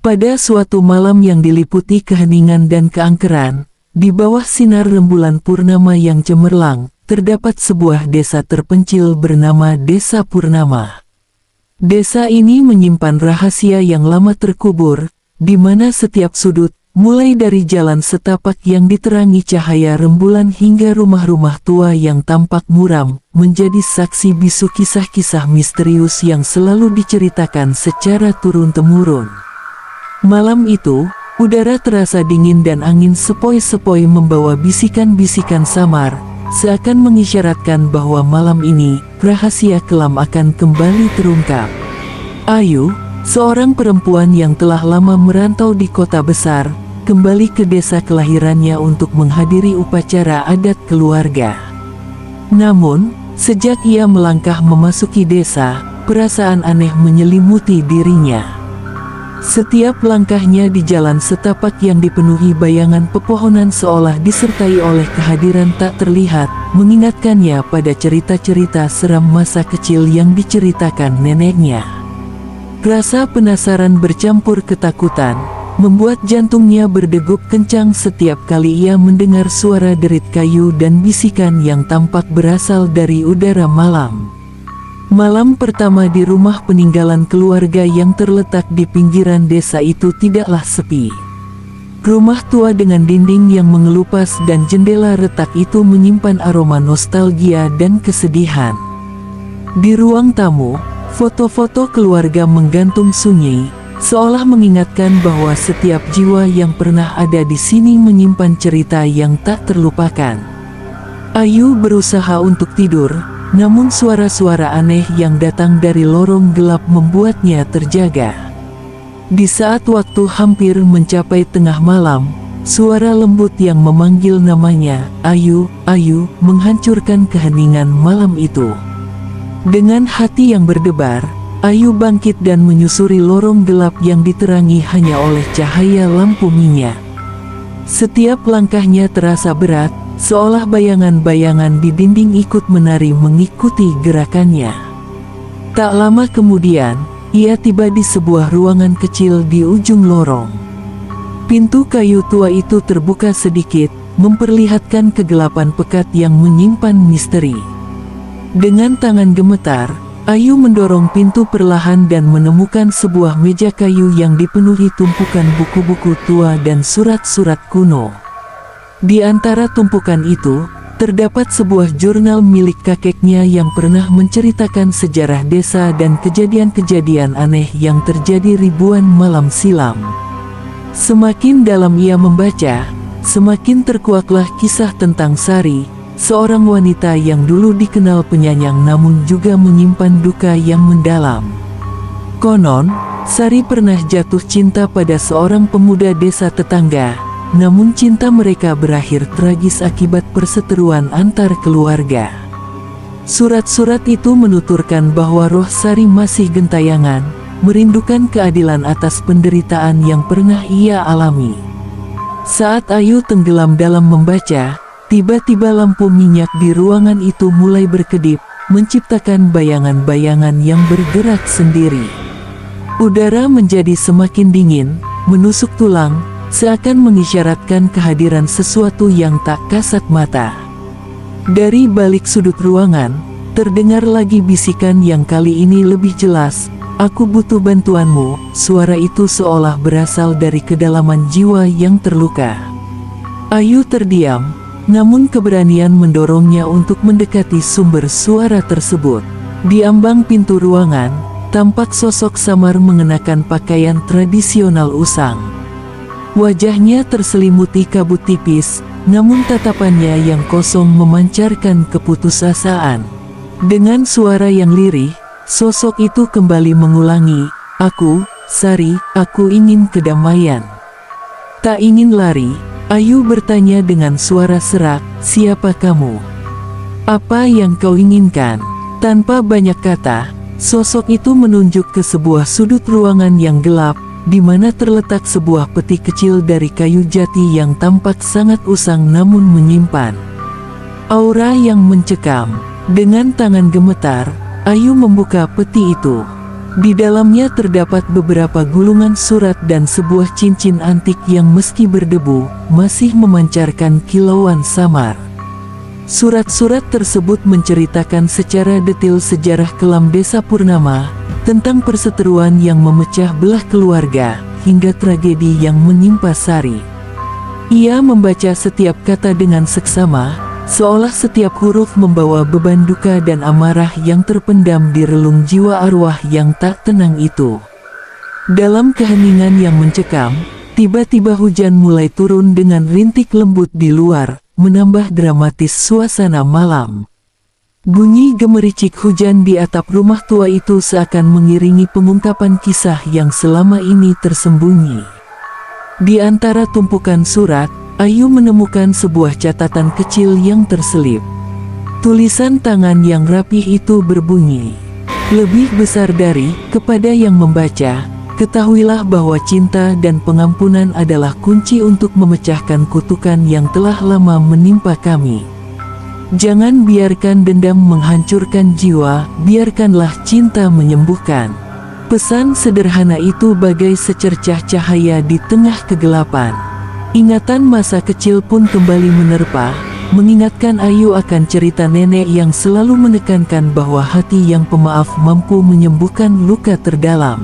Pada suatu malam yang diliputi keheningan dan keangkeran, di bawah sinar rembulan purnama yang cemerlang, terdapat sebuah desa terpencil bernama Desa Purnama. Desa ini menyimpan rahasia yang lama terkubur, di mana setiap sudut, mulai dari jalan setapak yang diterangi cahaya rembulan hingga rumah-rumah tua yang tampak muram, menjadi saksi bisu kisah-kisah misterius yang selalu diceritakan secara turun-temurun. Malam itu, udara terasa dingin dan angin sepoi-sepoi membawa bisikan-bisikan samar, seakan mengisyaratkan bahwa malam ini, rahasia kelam akan kembali terungkap. Ayu, seorang perempuan yang telah lama merantau di kota besar, kembali ke desa kelahirannya untuk menghadiri upacara adat keluarga. Namun, sejak ia melangkah memasuki desa, perasaan aneh menyelimuti dirinya. Setiap langkahnya di jalan setapak yang dipenuhi bayangan pepohonan seolah disertai oleh kehadiran tak terlihat, mengingatkannya pada cerita-cerita seram masa kecil yang diceritakan neneknya. Rasa penasaran bercampur ketakutan, membuat jantungnya berdegup kencang setiap kali ia mendengar suara derit kayu dan bisikan yang tampak berasal dari udara malam. Malam pertama di rumah peninggalan keluarga yang terletak di pinggiran desa itu tidaklah sepi. Rumah tua dengan dinding yang mengelupas dan jendela retak itu menyimpan aroma nostalgia dan kesedihan. Di ruang tamu, foto-foto keluarga menggantung sunyi, seolah mengingatkan bahwa setiap jiwa yang pernah ada di sini menyimpan cerita yang tak terlupakan. Ayu berusaha untuk tidur, namun suara-suara aneh yang datang dari lorong gelap membuatnya terjaga. Di saat waktu hampir mencapai tengah malam, suara lembut yang memanggil namanya, "Ayu, Ayu," menghancurkan keheningan malam itu. Dengan hati yang berdebar, Ayu bangkit dan menyusuri lorong gelap yang diterangi hanya oleh cahaya lampu minyak. Setiap langkahnya terasa berat, seolah bayangan-bayangan di dinding ikut menari mengikuti gerakannya. Tak lama kemudian, ia tiba di sebuah ruangan kecil di ujung lorong. Pintu kayu tua itu terbuka sedikit, memperlihatkan kegelapan pekat yang menyimpan misteri. Dengan tangan gemetar, Ayu mendorong pintu perlahan dan menemukan sebuah meja kayu yang dipenuhi tumpukan buku-buku tua dan surat-surat kuno. Di antara tumpukan itu, terdapat sebuah jurnal milik kakeknya yang pernah menceritakan sejarah desa dan kejadian-kejadian aneh yang terjadi ribuan malam silam. Semakin dalam ia membaca, semakin terkuaklah kisah tentang Sari, seorang wanita yang dulu dikenal penyayang namun juga menyimpan duka yang mendalam. Konon, Sari pernah jatuh cinta pada seorang pemuda desa tetangga, namun cinta mereka berakhir tragis akibat perseteruan antar keluarga. Surat-surat itu menuturkan bahwa roh Sari masih gentayangan, merindukan keadilan atas penderitaan yang pernah ia alami. Saat Ayu tenggelam dalam membaca, tiba-tiba lampu minyak di ruangan itu mulai berkedip, menciptakan bayangan-bayangan yang bergerak sendiri. Udara menjadi semakin dingin, menusuk tulang, seakan mengisyaratkan kehadiran sesuatu yang tak kasat mata. Dari balik sudut ruangan, terdengar lagi bisikan yang kali ini lebih jelas, "Aku butuh bantuanmu." Suara itu seolah berasal dari kedalaman jiwa yang terluka. Ayu terdiam, namun keberanian mendorongnya untuk mendekati sumber suara tersebut. Di ambang pintu ruangan, tampak sosok samar mengenakan pakaian tradisional usang. Wajahnya terselimuti kabut tipis, namun tatapannya yang kosong memancarkan keputusasaan. Dengan suara yang lirih, sosok itu kembali mengulangi, "Aku, Sari, aku ingin kedamaian." Tak ingin lari, Ayu bertanya dengan suara serak, "Siapa kamu? Apa yang kau inginkan?" Tanpa banyak kata, sosok itu menunjuk ke sebuah sudut ruangan yang gelap, di mana terletak sebuah peti kecil dari kayu jati yang tampak sangat usang namun menyimpan aura yang mencekam. Dengan tangan gemetar, Ayu membuka peti itu. Di dalamnya terdapat beberapa gulungan surat dan sebuah cincin antik yang meski berdebu, masih memancarkan kilauan samar. Surat-surat tersebut menceritakan secara detail sejarah kelam Desa Purnama, tentang perseteruan yang memecah belah keluarga, hingga tragedi yang menimpa Sari. Ia membaca setiap kata dengan seksama, seolah setiap huruf membawa beban duka dan amarah yang terpendam di relung jiwa arwah yang tak tenang itu. Dalam keheningan yang mencekam, tiba-tiba hujan mulai turun dengan rintik lembut di luar, menambah dramatis suasana malam. Bunyi gemericik hujan di atap rumah tua itu seakan mengiringi pengungkapan kisah yang selama ini tersembunyi. Di antara tumpukan surat, Ayu menemukan sebuah catatan kecil yang terselip. Tulisan tangan yang rapih itu berbunyi, "Lebih besar dari, kepada yang membaca, ketahuilah bahwa cinta dan pengampunan adalah kunci untuk memecahkan kutukan yang telah lama menimpa kami. Jangan biarkan dendam menghancurkan jiwa, biarkanlah cinta menyembuhkan." Pesan sederhana itu bagai secercah cahaya di tengah kegelapan. Ingatan masa kecil pun kembali menerpa, mengingatkan Ayu akan cerita nenek yang selalu menekankan bahwa hati yang pemaaf mampu menyembuhkan luka terdalam.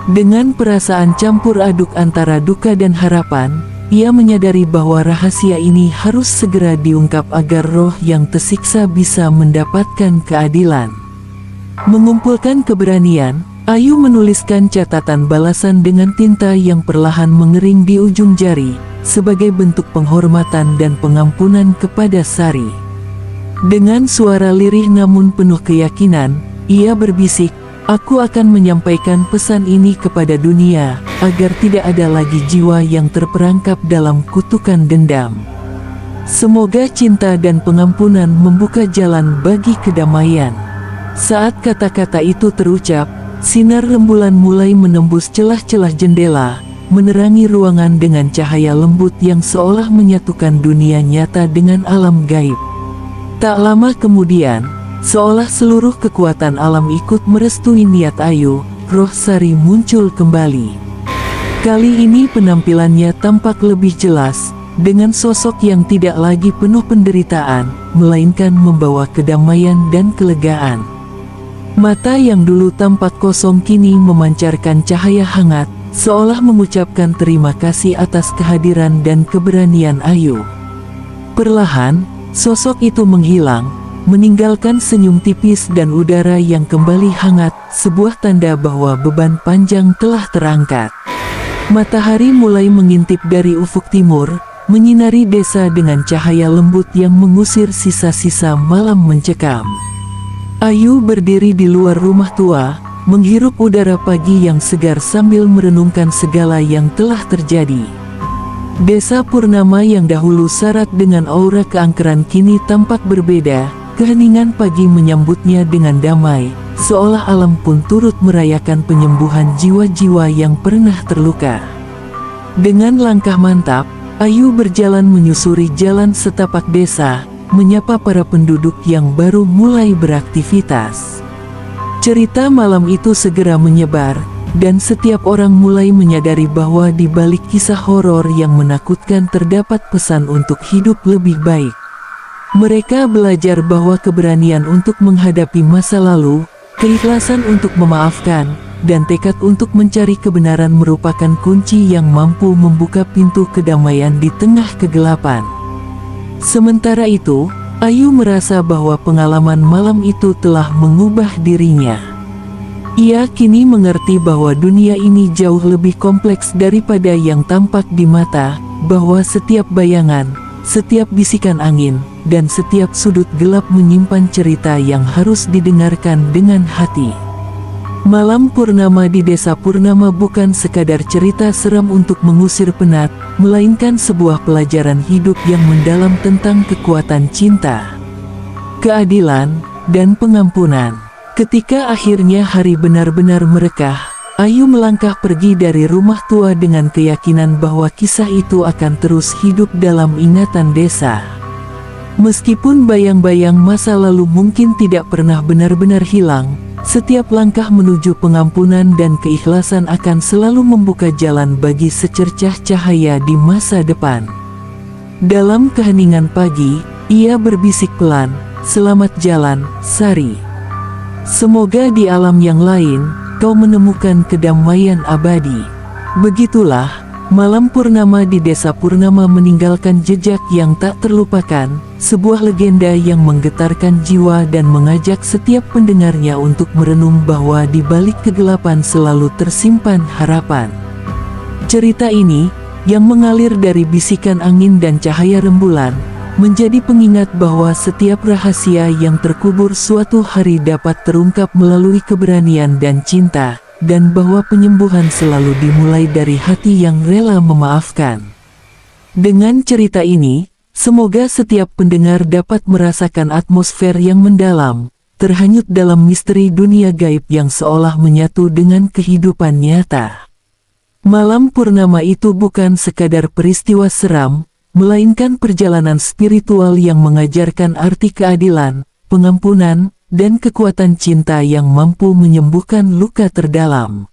Dengan perasaan campur aduk antara duka dan harapan, ia menyadari bahwa rahasia ini harus segera diungkap agar roh yang tersiksa bisa mendapatkan keadilan. Mengumpulkan keberanian, Ayu menuliskan catatan balasan dengan tinta yang perlahan mengering di ujung jari, sebagai bentuk penghormatan dan pengampunan kepada Sari. Dengan suara lirih namun penuh keyakinan, ia berbisik, "Aku akan menyampaikan pesan ini kepada dunia, agar tidak ada lagi jiwa yang terperangkap dalam kutukan dendam. Semoga cinta dan pengampunan membuka jalan bagi kedamaian." Saat kata-kata itu terucap, sinar rembulan mulai menembus celah-celah jendela, menerangi ruangan dengan cahaya lembut yang seolah menyatukan dunia nyata dengan alam gaib. Tak lama kemudian, seolah seluruh kekuatan alam ikut merestui niat Ayu, roh Sari muncul kembali. Kali ini penampilannya tampak lebih jelas, dengan sosok yang tidak lagi penuh penderitaan, melainkan membawa kedamaian dan kelegaan. Mata yang dulu tampak kosong kini memancarkan cahaya hangat, seolah mengucapkan terima kasih atas kehadiran dan keberanian Ayu. Perlahan, sosok itu menghilang, meninggalkan senyum tipis dan udara yang kembali hangat, sebuah tanda bahwa beban panjang telah terangkat. Matahari mulai mengintip dari ufuk timur, menyinari desa dengan cahaya lembut yang mengusir sisa-sisa malam mencekam. Ayu berdiri di luar rumah tua, menghirup udara pagi yang segar sambil merenungkan segala yang telah terjadi. Desa Purnama yang dahulu syarat dengan aura keangkeran kini tampak berbeda, keheningan pagi menyambutnya dengan damai, seolah alam pun turut merayakan penyembuhan jiwa-jiwa yang pernah terluka. Dengan langkah mantap, Ayu berjalan menyusuri jalan setapak desa, menyapa para penduduk yang baru mulai beraktivitas. Cerita malam itu segera menyebar, dan setiap orang mulai menyadari bahwa di balik kisah horor yang menakutkan terdapat pesan untuk hidup lebih baik. Mereka belajar bahwa keberanian untuk menghadapi masa lalu, keikhlasan untuk memaafkan, dan tekad untuk mencari kebenaran merupakan kunci yang mampu membuka pintu kedamaian di tengah kegelapan. Sementara itu, Ayu merasa bahwa pengalaman malam itu telah mengubah dirinya. Ia kini mengerti bahwa dunia ini jauh lebih kompleks daripada yang tampak di mata, bahwa setiap bayangan, setiap bisikan angin, dan setiap sudut gelap menyimpan cerita yang harus didengarkan dengan hati. Malam Purnama di Desa Purnama bukan sekadar cerita seram untuk mengusir penat, melainkan sebuah pelajaran hidup yang mendalam tentang kekuatan cinta, keadilan, dan pengampunan. Ketika akhirnya hari benar-benar merekah, Ayu melangkah pergi dari rumah tua dengan keyakinan bahwa kisah itu akan terus hidup dalam ingatan desa. Meskipun bayang-bayang masa lalu mungkin tidak pernah benar-benar hilang, Setiap langkah menuju pengampunan dan keikhlasan akan selalu membuka jalan bagi secercah cahaya di masa depan. Dalam keheningan pagi, ia berbisik pelan, "Selamat jalan, Sari. Semoga di alam yang lain, kau menemukan kedamaian abadi." Begitulah, malam purnama di Desa Purnama meninggalkan jejak yang tak terlupakan, sebuah legenda yang menggetarkan jiwa dan mengajak setiap pendengarnya untuk merenung bahwa di balik kegelapan selalu tersimpan harapan. Cerita ini, yang mengalir dari bisikan angin dan cahaya rembulan, menjadi pengingat bahwa setiap rahasia yang terkubur suatu hari dapat terungkap melalui keberanian dan cinta, dan bahwa penyembuhan selalu dimulai dari hati yang rela memaafkan. Dengan cerita ini, semoga setiap pendengar dapat merasakan atmosfer yang mendalam, terhanyut dalam misteri dunia gaib yang seolah menyatu dengan kehidupan nyata. Malam purnama itu bukan sekadar peristiwa seram, melainkan perjalanan spiritual yang mengajarkan arti keadilan, pengampunan, dan kekuatan cinta yang mampu menyembuhkan luka terdalam.